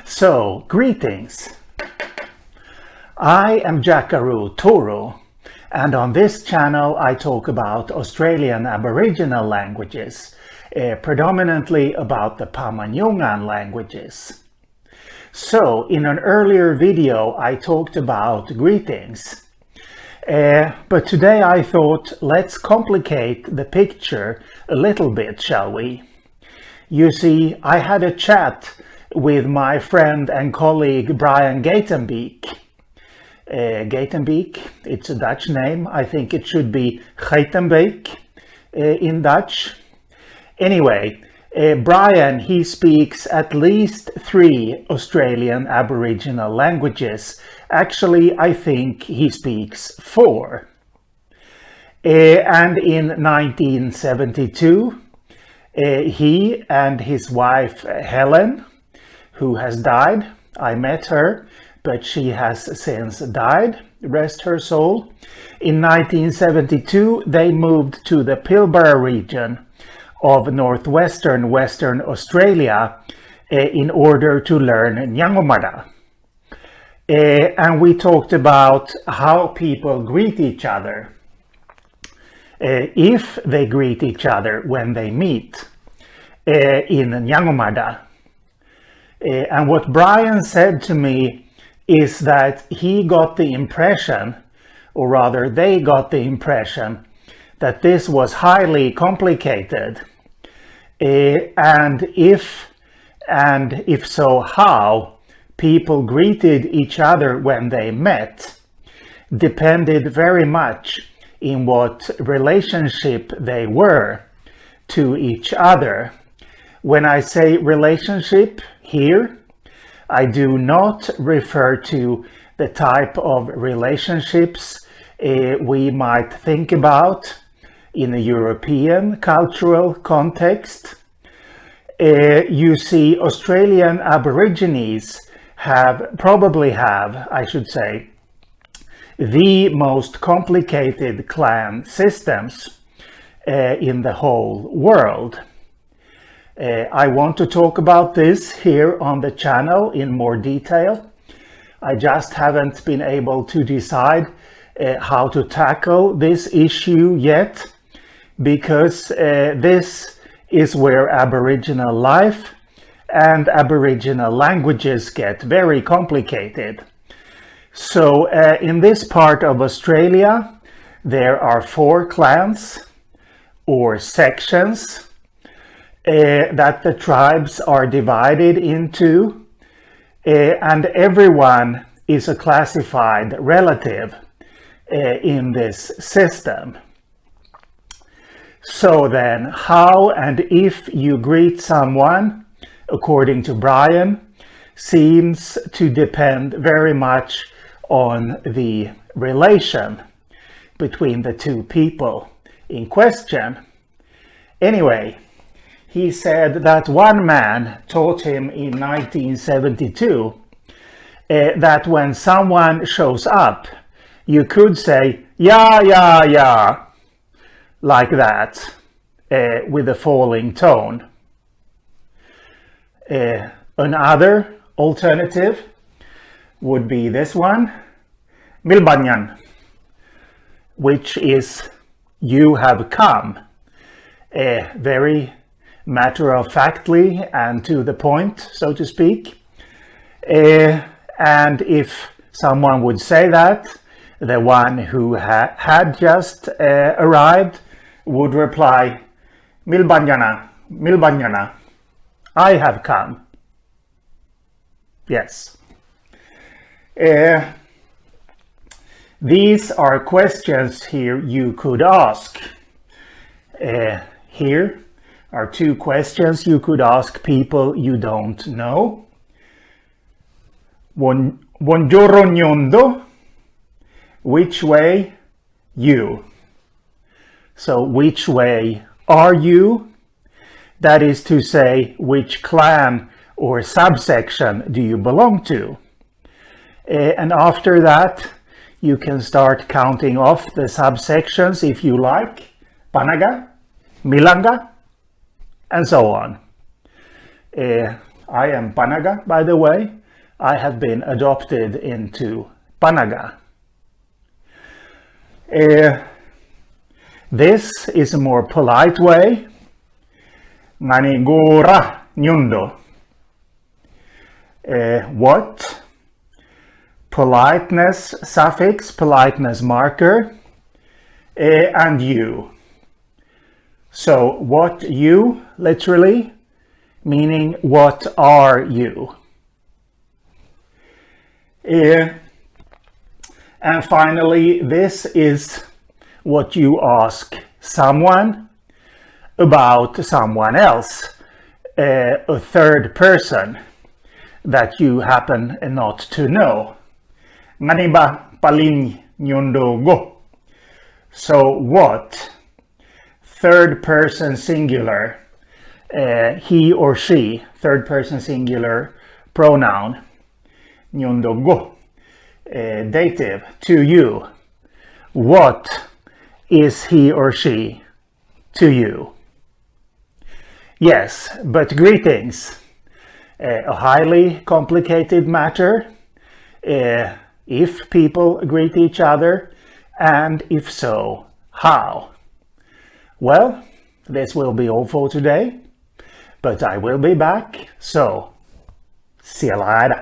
So, greetings. I am Jackaroo Toro, and on this channel I talk about Australian Aboriginal languages, predominantly about the Pama-Nyungan languages. So, in an earlier video I talked about greetings, but today I thought let's complicate the picture a little bit, shall we? You see, I had a chat with my friend and colleague Brian Gatenbeek. Gatenbeek, it's a Dutch name. I think it should be Geitenbeek in Dutch. Anyway, Brian, he speaks at least 3 Australian Aboriginal languages. Actually, I think he speaks 4. And in 1972, he and his wife Helen, who has died, I met her, but she has since died, rest her soul. In 1972, they moved to the Pilbara region of northwestern Western Australia in order to learn Nyangumarta. And we talked about how people greet each other, if they greet each other when they meet in Nyangumarta. And what Brian said to me is that he got the impression, or rather they got the impression, that this was highly complicated. And if so, how people greeted each other when they met depended very much in what relationship they were to each other. When I say relationship here, I do not refer to the type of relationships we might think about in a European cultural context. You see, Australian Aborigines probably have, I should say, the most complicated clan systems in the whole world. I want to talk about this here on the channel in more detail. I just haven't been able to decide how to tackle this issue yet, because this is where Aboriginal life and Aboriginal languages get very complicated. So in this part of Australia, there are 4 clans or sections that the tribes are divided into, and everyone is a classified relative in this system. So then, how and if you greet someone, according to Brian, seems to depend very much on the relation between the 2 people in question. Anyway, he said that one man taught him in 1972 that when someone shows up, you could say, "Yeah, yeah, yeah," like that, with a falling tone. Another alternative would be this one, "Milbanyan," which is "you have come," very matter-of-factly and to the point, so to speak. And if someone would say that, the one who had just arrived would reply, "Milbanyana, Milbanyana, I have come." Yes. These are questions here you could ask. Here are 2 questions you could ask people you don't know. Buongiorno Nyondo, which way you? So which way are you? That is to say, which clan or subsection do you belong to? And after that, you can start counting off the subsections if you like. Panaga, Milanga, and so on. I am Panaga, by the way. I have been adopted into Panaga. This is a more polite way. Nganigura nyundo. What? Politeness suffix, politeness marker, and you. So what you, literally, meaning what are you? And finally, this is what you ask someone about someone else, a third person that you happen not to know. Maniba palin nyundo go. So what? Third person singular, he or she, third person singular pronoun, nyundo go. Dative, to you. What is he or she to you? Yes, but greetings. A highly complicated matter. If people greet each other, and if so, how? Well, this will be all for today, but I will be back, so see you later.